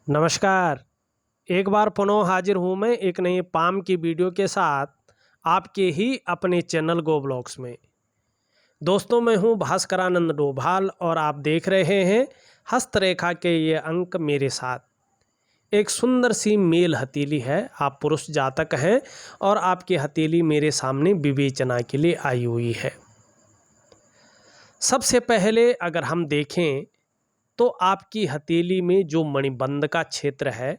नमस्कार। एक बार पुनः हाजिर हूँ मैं एक नई पाम की वीडियो के साथ आपके ही अपने चैनल गो ब्लॉग्स में। दोस्तों, मैं हूँ भास्करानंद डोभाल और आप देख रहे हैं हस्तरेखा के ये अंक मेरे साथ। एक सुंदर सी मेल हथेली है। आप पुरुष जातक हैं और आपकी हथेली मेरे सामने विवेचना के लिए आई हुई है। सबसे पहले अगर हम देखें तो आपकी हथेली में जो मणिबंध का क्षेत्र है,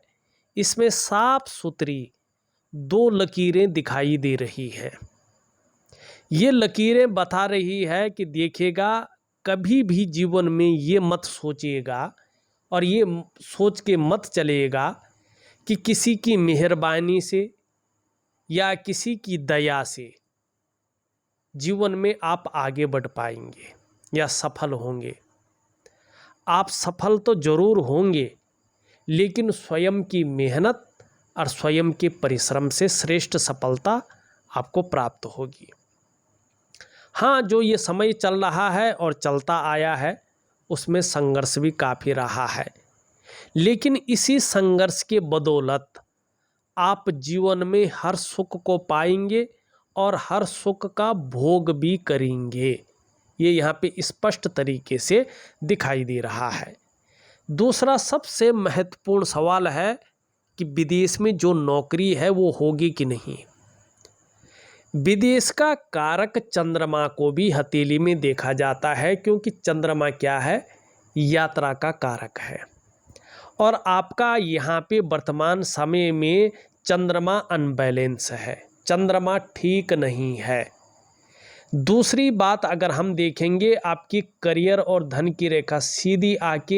इसमें साफ सुथरी दो लकीरें दिखाई दे रही हैं। ये लकीरें बता रही है कि देखिएगा, कभी भी जीवन में ये मत सोचिएगा और ये सोच के मत चलिएगा कि किसी की मेहरबानी से या किसी की दया से जीवन में आप आगे बढ़ पाएंगे या सफल होंगे। आप सफल तो जरूर होंगे, लेकिन स्वयं की मेहनत और स्वयं के परिश्रम से श्रेष्ठ सफलता आपको प्राप्त होगी। हाँ, जो ये समय चल रहा है और चलता आया है, उसमें संघर्ष भी काफ़ी रहा है, लेकिन इसी संघर्ष के बदौलत आप जीवन में हर सुख को पाएंगे और हर सुख का भोग भी करेंगे। ये यहाँ पे स्पष्ट तरीके से दिखाई दे रहा है। दूसरा सबसे महत्वपूर्ण सवाल है कि विदेश में जो नौकरी है वो होगी कि नहीं। विदेश का कारक चंद्रमा को भी हथेली में देखा जाता है, क्योंकि चंद्रमा क्या है, यात्रा का कारक है। और आपका यहाँ पे वर्तमान समय में चंद्रमा अनबैलेंस है, चंद्रमा ठीक नहीं है। दूसरी बात अगर हम देखेंगे, आपकी करियर और धन की रेखा सीधी आके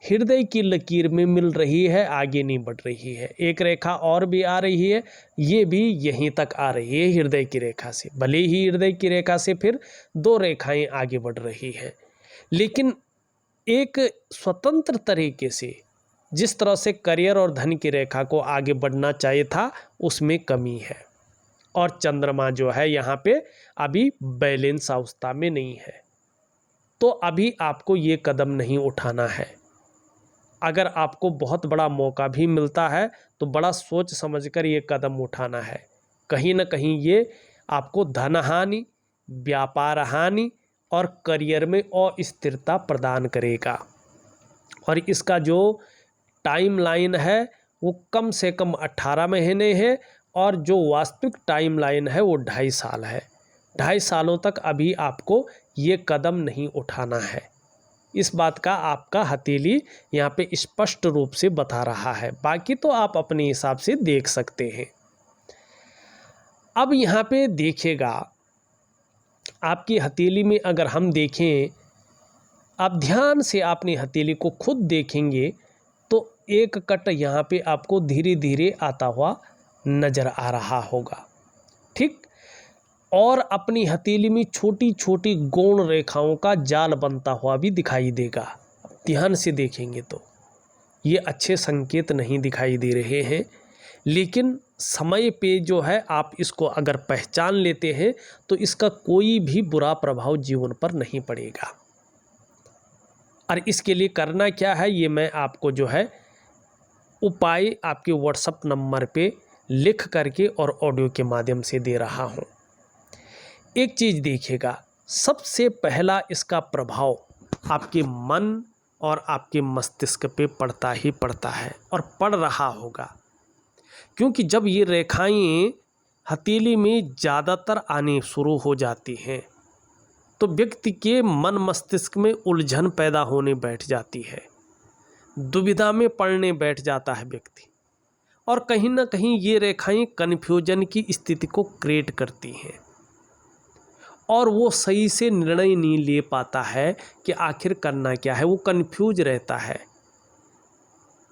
हृदय की लकीर में मिल रही है, आगे नहीं बढ़ रही है। एक रेखा और भी आ रही है, ये भी यहीं तक आ रही है हृदय की रेखा से। भले ही हृदय की रेखा से फिर दो रेखाएं आगे बढ़ रही हैं, लेकिन एक स्वतंत्र तरीके से जिस तरह से करियर और धन की रेखा को आगे बढ़ना चाहिए था, उसमें कमी है। और चंद्रमा जो है यहाँ पे अभी बैलेंस अवस्था में नहीं है, तो अभी आपको ये कदम नहीं उठाना है। अगर आपको बहुत बड़ा मौका भी मिलता है तो बड़ा सोच समझकर ये कदम उठाना है। कहीं ना कहीं ये आपको धन हानि, व्यापार हानि और करियर में अस्थिरता प्रदान करेगा। और इसका जो टाइम लाइन है वो कम से कम 18 महीने है, और जो वास्तविक टाइम लाइन है वो 2.5 साल है। 2.5 सालों तक अभी आपको ये कदम नहीं उठाना है। इस बात का आपका हथेली यहाँ पे स्पष्ट रूप से बता रहा है। बाकी तो आप अपने हिसाब से देख सकते हैं। अब यहाँ पे देखिएगा, आपकी हथेली में अगर हम देखें, आप ध्यान से अपनी हथेली को खुद देखेंगे तो एक कट यहाँ पे आपको धीरे धीरे आता हुआ नजर आ रहा होगा, ठीक। और अपनी हथेली में छोटी छोटी गौण रेखाओं का जाल बनता हुआ भी दिखाई देगा। ध्यान से देखेंगे तो ये अच्छे संकेत नहीं दिखाई दे रहे हैं, लेकिन समय पे जो है आप इसको अगर पहचान लेते हैं तो इसका कोई भी बुरा प्रभाव जीवन पर नहीं पड़ेगा। और इसके लिए करना क्या है, ये मैं आपको जो है उपाय आपके व्हाट्सएप नंबर पे लिख करके और ऑडियो के माध्यम से दे रहा हूँ। एक चीज़ देखिएगा, सबसे पहला इसका प्रभाव आपके मन और आपके मस्तिष्क पे पड़ता ही पड़ता है और पड़ रहा होगा, क्योंकि जब ये रेखाएं हथेली में ज़्यादातर आने शुरू हो जाती हैं तो व्यक्ति के मन मस्तिष्क में उलझन पैदा होने बैठ जाती है, दुविधा में पड़ने बैठ जाता है व्यक्ति, और कहीं ना कहीं ये रेखाएं कन्फ्यूजन की स्थिति को क्रिएट करती हैं और वो सही से निर्णय नहीं ले पाता है कि आखिर करना क्या है। वो कन्फ्यूज रहता है,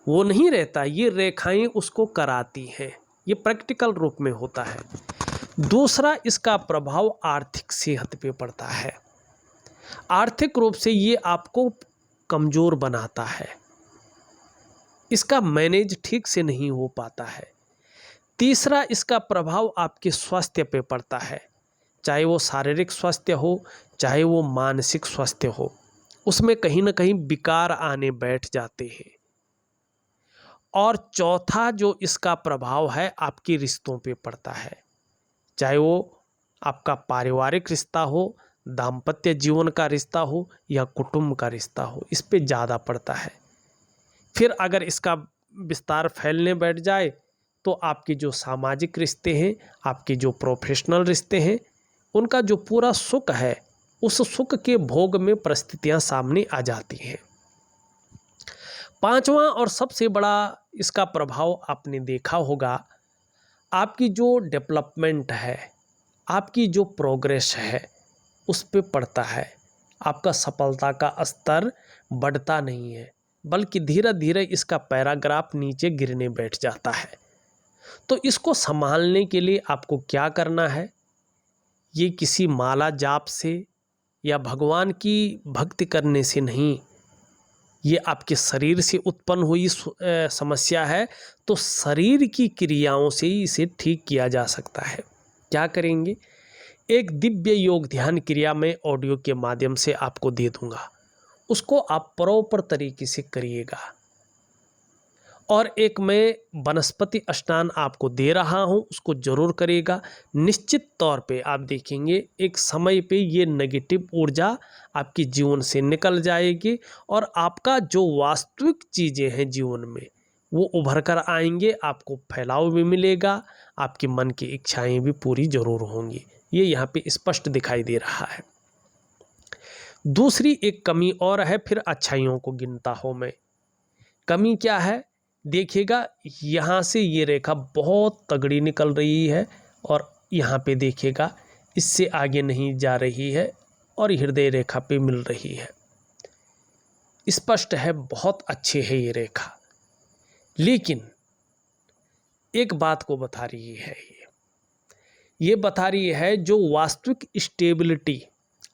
वो नहीं रहता, ये रेखाएं उसको कराती हैं। ये प्रैक्टिकल रूप में होता है। दूसरा, इसका प्रभाव आर्थिक सेहत पे पड़ता है। आर्थिक रूप से ये आपको कमज़ोर बनाता है, इसका मैनेज ठीक से नहीं हो पाता है। तीसरा, इसका प्रभाव आपके स्वास्थ्य पे पड़ता है, चाहे वो शारीरिक स्वास्थ्य हो चाहे वो मानसिक स्वास्थ्य हो, उसमें कहीं ना कहीं विकार आने बैठ जाते हैं। और चौथा जो इसका प्रभाव है आपके रिश्तों पे पड़ता है, चाहे वो आपका पारिवारिक रिश्ता हो, दाम्पत्य जीवन का रिश्ता हो या कुटुंब का रिश्ता हो, इस पे ज़्यादा पड़ता है। फिर अगर इसका विस्तार फैलने बैठ जाए तो आपके जो सामाजिक रिश्ते हैं, आपके जो प्रोफेशनल रिश्ते हैं, उनका जो पूरा सुख है, उस सुख के भोग में परिस्थितियां सामने आ जाती हैं। पांचवा और सबसे बड़ा इसका प्रभाव आपने देखा होगा, आपकी जो डेवलपमेंट है, आपकी जो प्रोग्रेस है, उस पे पड़ता है। आपका सफलता का स्तर बढ़ता नहीं है, बल्कि धीरे धीरे इसका पैराग्राफ नीचे गिरने बैठ जाता है। तो इसको संभालने के लिए आपको क्या करना है, ये किसी माला जाप से या भगवान की भक्ति करने से नहीं, ये आपके शरीर से उत्पन्न हुई समस्या है, तो शरीर की क्रियाओं से ही इसे ठीक किया जा सकता है। क्या करेंगे, एक दिव्य योग ध्यान क्रिया में ऑडियो के माध्यम से आपको दे दूंगा, उसको आप प्रॉपर तरीके से करिएगा। और एक मैं वनस्पति स्नान आपको दे रहा हूं, उसको जरूर करिएगा। निश्चित तौर पे आप देखेंगे एक समय पे ये नेगेटिव ऊर्जा आपके जीवन से निकल जाएगी और आपका जो वास्तविक चीज़ें हैं जीवन में वो उभर कर आएंगे, आपको फैलाव भी मिलेगा, आपके मन की इच्छाएं भी पूरी जरूर होंगी। ये यहाँ पे स्पष्ट दिखाई दे रहा है। दूसरी एक कमी और है, फिर अच्छाइयों को गिनता हूँ मैं। कमी क्या है, देखिएगा यहाँ से ये रेखा बहुत तगड़ी निकल रही है और यहाँ पे देखिएगा इससे आगे नहीं जा रही है और हृदय रेखा पे मिल रही है। स्पष्ट है, बहुत अच्छे है ये रेखा, लेकिन एक बात को बता रही है, ये बता रही है जो वास्तविक स्टेबिलिटी,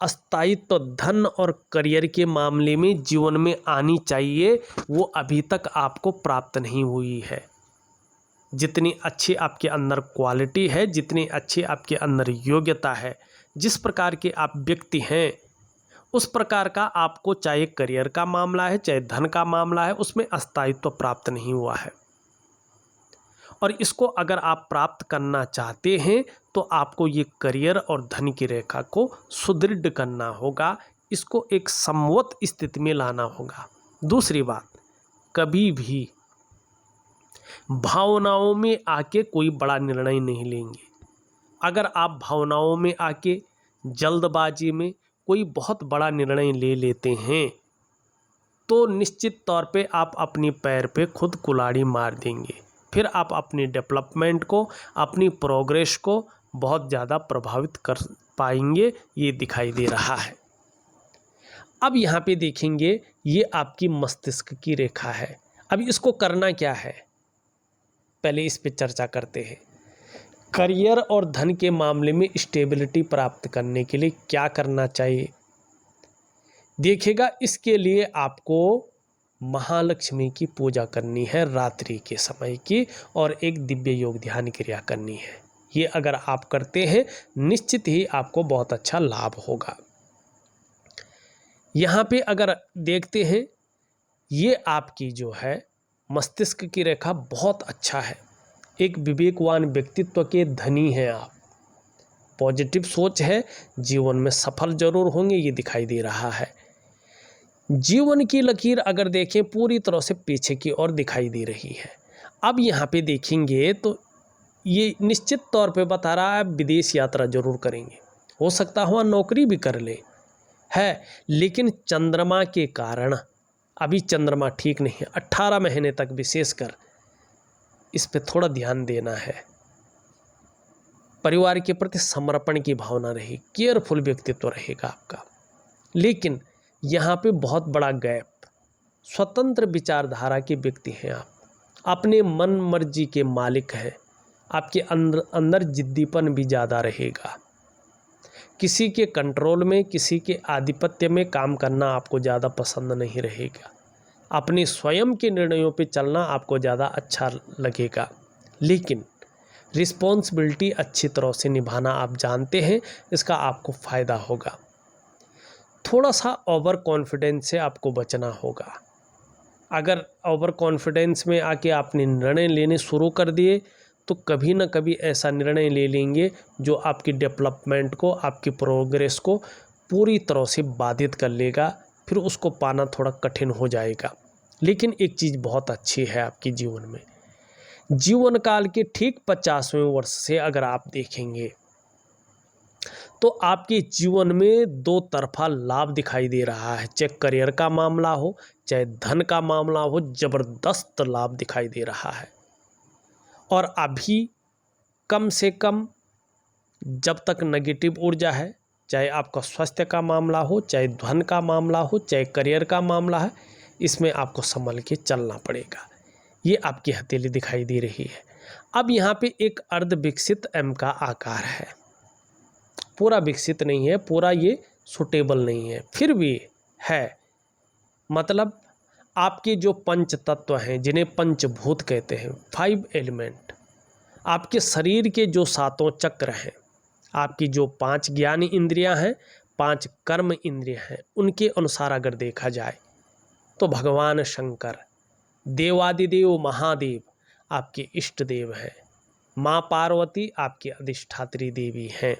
स्थायित्व, धन और करियर के मामले में जीवन में आनी चाहिए, वो अभी तक आपको प्राप्त नहीं हुई है। जितनी अच्छी आपके अंदर क्वालिटी है, जितनी अच्छी आपके अंदर योग्यता है, जिस प्रकार के आप व्यक्ति हैं, उस प्रकार का आपको चाहे करियर का मामला है, चाहे धन का मामला है, उसमें स्थायित्व प्राप्त नहीं हुआ है। और इसको अगर आप प्राप्त करना चाहते हैं तो आपको ये करियर और धन की रेखा को सुदृढ़ करना होगा, इसको एक समवत स्थिति में लाना होगा। दूसरी बात, कभी भी भावनाओं में आके कोई बड़ा निर्णय नहीं लेंगे। अगर आप भावनाओं में आके जल्दबाजी में कोई बहुत बड़ा निर्णय ले लेते हैं तो निश्चित तौर पे आप अपनी पैर पे खुद कुल्हाड़ी मार देंगे। फिर आप अपनी डेवलपमेंट को, अपनी प्रोग्रेस को बहुत ज़्यादा प्रभावित कर पाएंगे, ये दिखाई दे रहा है। अब यहाँ पे देखेंगे ये आपकी मस्तिष्क की रेखा है। अब इसको करना क्या है, पहले इस पे चर्चा करते हैं। करियर और धन के मामले में स्टेबिलिटी प्राप्त करने के लिए क्या करना चाहिए, देखिएगा इसके लिए आपको महालक्ष्मी की पूजा करनी है रात्रि के समय की, और एक दिव्य योग ध्यान क्रिया करनी है। ये अगर आप करते हैं निश्चित ही आपको बहुत अच्छा लाभ होगा। यहाँ पे अगर देखते हैं, ये आपकी जो है मस्तिष्क की रेखा बहुत अच्छा है, एक विवेकवान व्यक्तित्व के धनी हैं आप, पॉजिटिव सोच है, जीवन में सफल जरूर होंगे, ये दिखाई दे रहा है। जीवन की लकीर अगर देखें पूरी तरह से पीछे की ओर दिखाई दे रही है। अब यहाँ पे देखेंगे तो ये निश्चित तौर पे बता रहा है विदेश यात्रा जरूर करेंगे, हो सकता हुआ नौकरी भी कर ले है, लेकिन चंद्रमा के कारण अभी चंद्रमा ठीक नहीं है, 18 महीने तक विशेषकर इस पे थोड़ा ध्यान देना है। परिवार के प्रति समर्पण की भावना रही, केयरफुल व्यक्तित्व रहेगा आपका, लेकिन यहाँ पे बहुत बड़ा गैप, स्वतंत्र विचारधारा के व्यक्ति हैं आप, अपने मन मर्जी के मालिक हैं, आपके अंदर जिद्दीपन भी ज़्यादा रहेगा, किसी के कंट्रोल में, किसी के आधिपत्य में काम करना आपको ज़्यादा पसंद नहीं रहेगा, अपने स्वयं के निर्णयों पे चलना आपको ज़्यादा अच्छा लगेगा, लेकिन रिस्पॉन्सिबिलिटी अच्छी तरह से निभाना आप जानते हैं, इसका आपको फ़ायदा होगा। थोड़ा सा ओवर कॉन्फिडेंस से आपको बचना होगा। अगर ओवर कॉन्फिडेंस में आके आपने निर्णय लेने शुरू कर दिए तो कभी ना कभी ऐसा निर्णय ले लेंगे जो आपकी डेवलपमेंट को, आपकी प्रोग्रेस को पूरी तरह से बाधित कर लेगा, फिर उसको पाना थोड़ा कठिन हो जाएगा। लेकिन एक चीज़ बहुत अच्छी है आपके जीवन में, जीवन काल के ठीक 50वें वर्ष से अगर आप देखेंगे तो आपके जीवन में दो तरफा लाभ दिखाई दे रहा है। चाहे करियर का मामला हो, चाहे धन का मामला हो, ज़बरदस्त लाभ दिखाई दे रहा है। और अभी कम से कम जब तक नेगेटिव ऊर्जा है, चाहे आपका स्वास्थ्य का मामला हो, चाहे धन का मामला हो, चाहे करियर का मामला है, इसमें आपको संभल के चलना पड़ेगा। ये आपकी हथेली दिखाई दे रही है। अब यहाँ पे एक अर्ध विकसित एम का आकार है, पूरा विकसित नहीं है, पूरा ये सुटेबल नहीं है, फिर भी है। मतलब आपके जो पंच तत्व हैं, जिन्हें पंचभूत कहते हैं, 5 एलिमेंट, आपके शरीर के जो 7 चक्र हैं, आपकी जो 5 ज्ञान इंद्रियां हैं, 5 कर्म इंद्रियां हैं, उनके अनुसार अगर देखा जाए तो भगवान शंकर, देवादिदेव महादेव आपके इष्ट देव हैं, माँ पार्वती आपकी अधिष्ठात्री देवी हैं।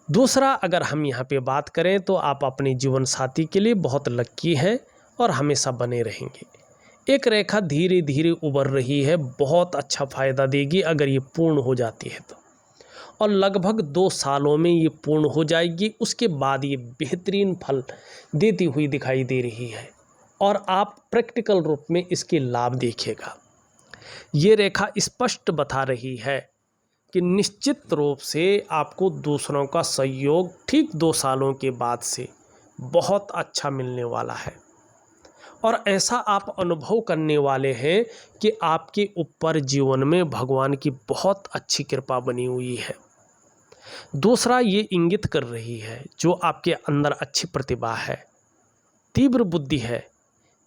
दूसरा, अगर हम यहाँ पे बात करें तो आप अपने जीवन साथी के लिए बहुत लक्की हैं और हमेशा बने रहेंगे। एक रेखा धीरे धीरे उभर रही है, बहुत अच्छा फ़ायदा देगी अगर ये पूर्ण हो जाती है तो, और लगभग 2 सालों में ये पूर्ण हो जाएगी। उसके बाद ये बेहतरीन फल देती हुई दिखाई दे रही है और आप प्रैक्टिकल रूप में इसके लाभ देखिएगा। ये रेखा स्पष्ट बता रही है कि निश्चित रूप से आपको दूसरों का सहयोग ठीक 2 सालों के बाद से बहुत अच्छा मिलने वाला है, और ऐसा आप अनुभव करने वाले हैं कि आपके ऊपर जीवन में भगवान की बहुत अच्छी कृपा बनी हुई है। दूसरा, ये इंगित कर रही है जो आपके अंदर अच्छी प्रतिभा है, तीव्र बुद्धि है,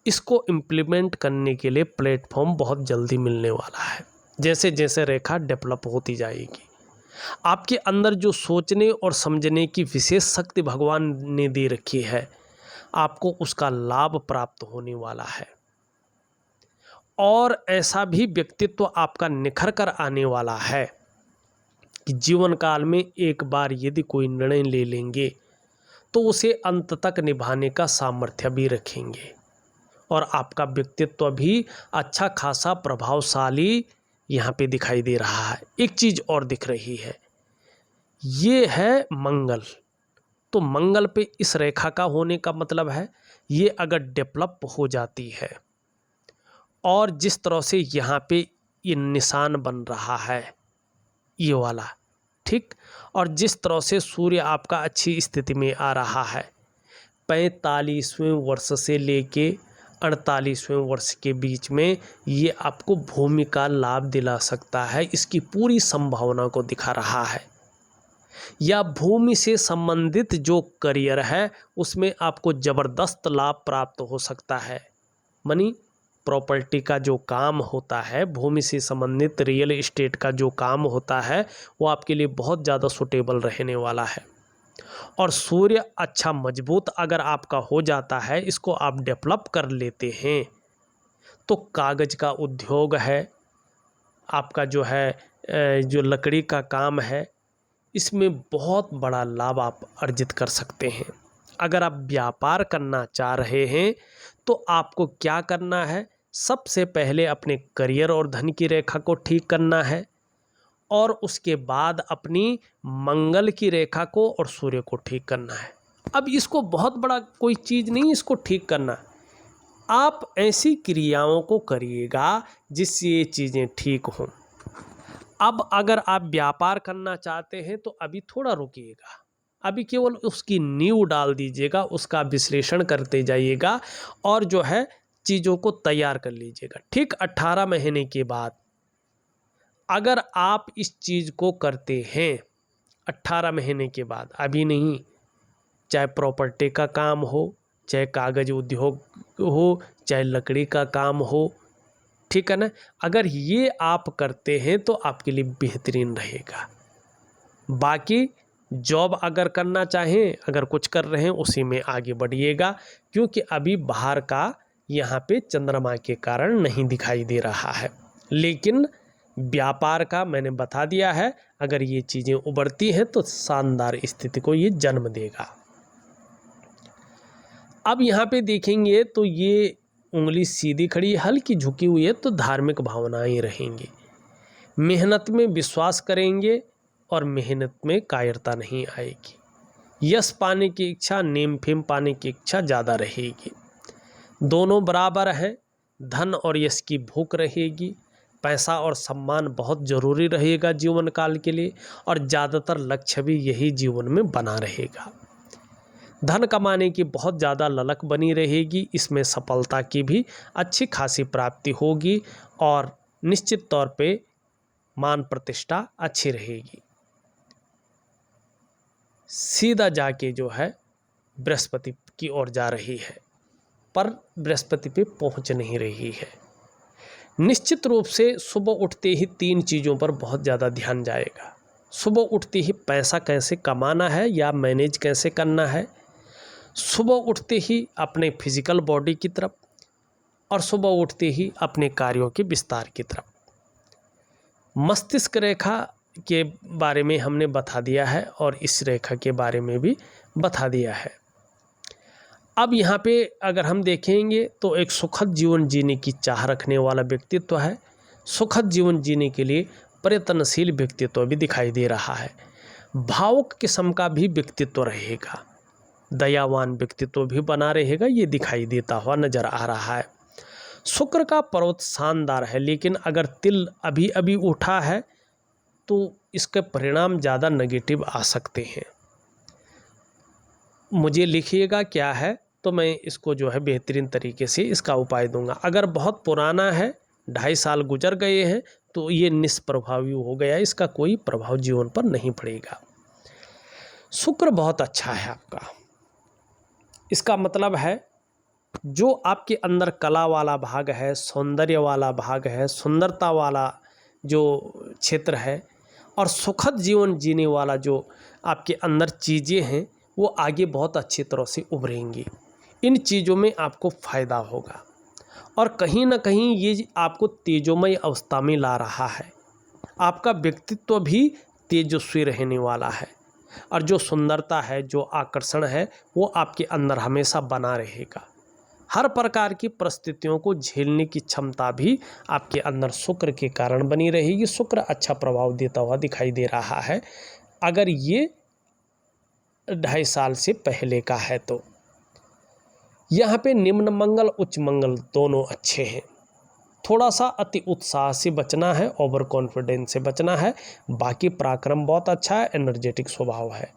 इसको इम्प्लीमेंट करने के लिए प्लेटफॉर्म बहुत जल्दी मिलने वाला है। जैसे जैसे रेखा डेवलप होती जाएगी, आपके अंदर जो सोचने और समझने की विशेष शक्ति भगवान ने दे रखी है, आपको उसका लाभ प्राप्त होने वाला है। और ऐसा भी व्यक्तित्व आपका निखर कर आने वाला है कि जीवन काल में एक बार यदि कोई निर्णय ले लेंगे तो उसे अंत तक निभाने का सामर्थ्य भी रखेंगे, और आपका व्यक्तित्व भी अच्छा खासा प्रभावशाली यहाँ पे दिखाई दे रहा है। एक चीज़ और दिख रही है, ये है मंगल। तो मंगल पे इस रेखा का होने का मतलब है ये अगर डेवलप हो जाती है, और जिस तरह से यहाँ पे ये निशान बन रहा है ये वाला, ठीक, और जिस तरह से सूर्य आपका अच्छी स्थिति में आ रहा है, 45वें वर्ष से लेके 48वें वर्ष के बीच में ये आपको भूमि का लाभ दिला सकता है, इसकी पूरी संभावना को दिखा रहा है। या भूमि से संबंधित जो करियर है उसमें आपको ज़बरदस्त लाभ प्राप्त हो सकता है। मनी प्रॉपर्टी का जो काम होता है, भूमि से संबंधित रियल एस्टेट का जो काम होता है, वो आपके लिए बहुत ज़्यादा सूटेबल रहने वाला है। और सूर्य अच्छा मजबूत अगर आपका हो जाता है, इसको आप डेवलप कर लेते हैं, तो कागज़ का उद्योग है, आपका जो है जो लकड़ी का काम है, इसमें बहुत बड़ा लाभ आप अर्जित कर सकते हैं। अगर आप व्यापार करना चाह रहे हैं तो आपको क्या करना है, सबसे पहले अपने करियर और धन की रेखा को ठीक करना है, और उसके बाद अपनी मंगल की रेखा को और सूर्य को ठीक करना है। अब इसको बहुत बड़ा कोई चीज़ नहीं इसको ठीक करना, आप ऐसी क्रियाओं को करिएगा जिससे ये चीज़ें ठीक हों। अब अगर आप व्यापार करना चाहते हैं तो अभी थोड़ा रुकिएगा, अभी केवल उसकी नींव डाल दीजिएगा, उसका विश्लेषण करते जाइएगा और जो है चीज़ों को तैयार कर लीजिएगा। ठीक 18 महीने के बाद अगर आप इस चीज़ को करते हैं, 18 महीने के बाद, अभी नहीं, चाहे प्रॉपर्टी का काम हो, चाहे कागज़ उद्योग हो, चाहे लकड़ी का काम हो, ठीक है ना, अगर ये आप करते हैं तो आपके लिए बेहतरीन रहेगा। बाकी जॉब अगर करना चाहें, अगर कुछ कर रहे हैं, उसी में आगे बढ़िएगा, क्योंकि अभी बाहर का यहाँ पे चंद्रमा के कारण नहीं दिखाई दे रहा है। लेकिन व्यापार का मैंने बता दिया है, अगर ये चीज़ें उभरती हैं तो शानदार स्थिति को ये जन्म देगा। अब यहाँ पे देखेंगे तो ये उंगली सीधी खड़ी, हल्की झुकी हुई है, तो धार्मिक भावनाएं रहेंगी। मेहनत में विश्वास करेंगे और मेहनत में कायरता नहीं आएगी। यश पाने की इच्छा, नेम फेम पाने की इच्छा ज़्यादा रहेगी। दोनों बराबर हैं। धन और यश की भूख रहेगी। पैसा और सम्मान बहुत ज़रूरी रहेगा जीवन काल के लिए, और ज़्यादातर लक्ष्य भी यही जीवन में बना रहेगा। धन कमाने की बहुत ज़्यादा ललक बनी रहेगी। इसमें सफलता की भी अच्छी खासी प्राप्ति होगी और निश्चित तौर पे मान प्रतिष्ठा अच्छी रहेगी। सीधा जाके जो है बृहस्पति की ओर जा रही है, पर बृहस्पति पे पहुंच नहीं रही है। निश्चित रूप से सुबह उठते ही 3 चीज़ों पर बहुत ज़्यादा ध्यान जाएगा। सुबह उठते ही पैसा कैसे कमाना है या मैनेज कैसे करना है, सुबह उठते ही अपने फिजिकल बॉडी की तरफ, और सुबह उठते ही अपने कार्यों के विस्तार की तरफ। मस्तिष्क रेखा के बारे में हमने बता दिया है और इस रेखा के बारे में भी बता दिया है। अब यहाँ पे अगर हम देखेंगे तो एक सुखद जीवन जीने की चाह रखने वाला व्यक्तित्व है। सुखद जीवन जीने के लिए प्रयत्नशील व्यक्तित्व भी दिखाई दे रहा है। भावुक किस्म का भी व्यक्तित्व रहेगा। दयावान व्यक्तित्व भी बना रहेगा, ये दिखाई देता हुआ नजर आ रहा है। शुक्र का पर्वत शानदार है, लेकिन अगर तिल अभी अभी उठा है तो इसके परिणाम ज़्यादा नेगेटिव आ सकते हैं। मुझे लिखिएगा क्या है, तो मैं इसको जो है बेहतरीन तरीके से इसका उपाय दूंगा। अगर बहुत पुराना है, 2.5 साल गुजर गए हैं, तो ये निष्प्रभावी हो गया, इसका कोई प्रभाव जीवन पर नहीं पड़ेगा। शुक्र बहुत अच्छा है आपका। इसका मतलब है जो आपके अंदर कला वाला भाग है, सौंदर्य वाला भाग है, सुंदरता वाला जो क्षेत्र है, और सुखद जीवन जीने वाला जो आपके अंदर चीज़ें हैं, वो आगे बहुत अच्छी तरह से उभरेंगी। इन चीज़ों में आपको फ़ायदा होगा और कहीं ना कहीं ये आपको तेजोमय अवस्था में ला रहा है। आपका व्यक्तित्व भी तेजस्वी रहने वाला है और जो सुंदरता है, जो आकर्षण है, वो आपके अंदर हमेशा बना रहेगा। हर प्रकार की परिस्थितियों को झेलने की क्षमता भी आपके अंदर शुक्र के कारण बनी रहेगी। शुक्र अच्छा प्रभाव देता हुआ दिखाई दे रहा है अगर ये 2.5 साल से पहले का है तो। यहाँ पे निम्न मंगल उच्च मंगल दोनों अच्छे हैं। थोड़ा सा अति उत्साह से बचना है, ओवर कॉन्फिडेंस से बचना है। बाकी पराक्रम बहुत अच्छा है, एनर्जेटिक स्वभाव है।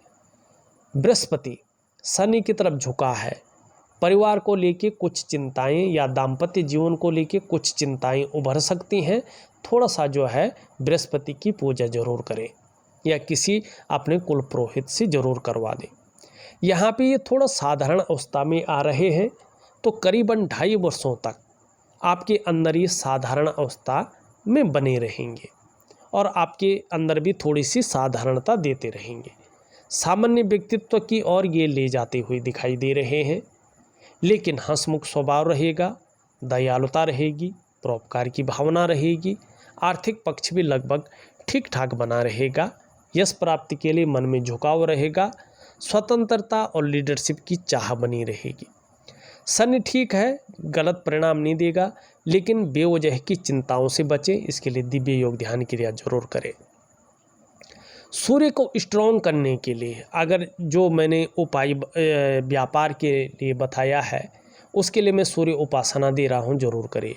बृहस्पति शनि की तरफ झुका है। परिवार को लेके कुछ चिंताएं या दाम्पत्य जीवन को लेके कुछ चिंताएं उभर सकती हैं। थोड़ा सा जो है बृहस्पति की पूजा जरूर करें या किसी अपने कुल पुरोहित से जरूर करवा दें। यहाँ पे ये थोड़ा साधारण अवस्था में आ रहे हैं, तो करीबन 2.5 वर्षों तक आपके अंदर ये साधारण अवस्था में बने रहेंगे और आपके अंदर भी थोड़ी सी साधारणता देते रहेंगे। सामान्य व्यक्तित्व की ओर ये ले जाते हुए दिखाई दे रहे हैं, लेकिन हंसमुख स्वभाव रहेगा, दयालुता रहेगी, परोपकार की भावना रहेगी। आर्थिक पक्ष भी लगभग ठीक ठाक बना रहेगा। यश प्राप्ति के लिए मन में झुकाव रहेगा। स्वतंत्रता और लीडरशिप की चाह बनी रहेगी। शनि ठीक है, गलत परिणाम नहीं देगा, लेकिन बेवजह की चिंताओं से बचें। इसके लिए दिव्य योग ध्यान क्रिया जरूर करें। सूर्य को स्ट्रॉन्ग करने के लिए अगर जो मैंने उपाय व्यापार के लिए बताया है, उसके लिए मैं सूर्य उपासना दे रहा हूँ, जरूर करें।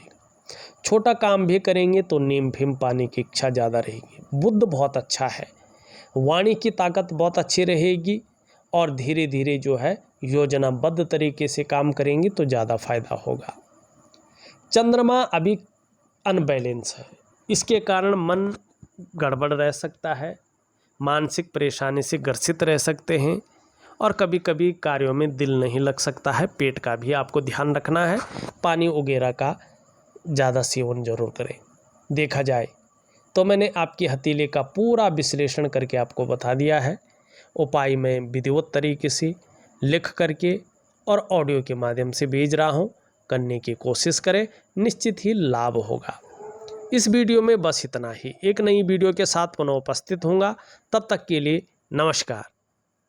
छोटा काम भी करेंगे तो नीम भीम पाने की इच्छा ज़्यादा रहेगी। बुध बहुत अच्छा है, वाणी की ताकत बहुत अच्छी रहेगी और धीरे धीरे जो है योजनाबद्ध तरीके से काम करेंगे तो ज़्यादा फायदा होगा। चंद्रमा अभी अनबैलेंस है, इसके कारण मन गड़बड़ रह सकता है, मानसिक परेशानी से ग्रसित रह सकते हैं और कभी कभी कार्यों में दिल नहीं लग सकता है। पेट का भी आपको ध्यान रखना है। पानी वगैरह का ज़्यादा सेवन जरूर करें। देखा जाए तो मैंने आपकी हथेली का पूरा विश्लेषण करके आपको बता दिया है। उपाय मैं विधिवत तरीके से लिख करके और ऑडियो के माध्यम से भेज रहा हूँ। करने की कोशिश करें, निश्चित ही लाभ होगा। इस वीडियो में बस इतना ही। एक नई वीडियो के साथ पुनः उपस्थित होऊंगा, तब तक के लिए नमस्कार।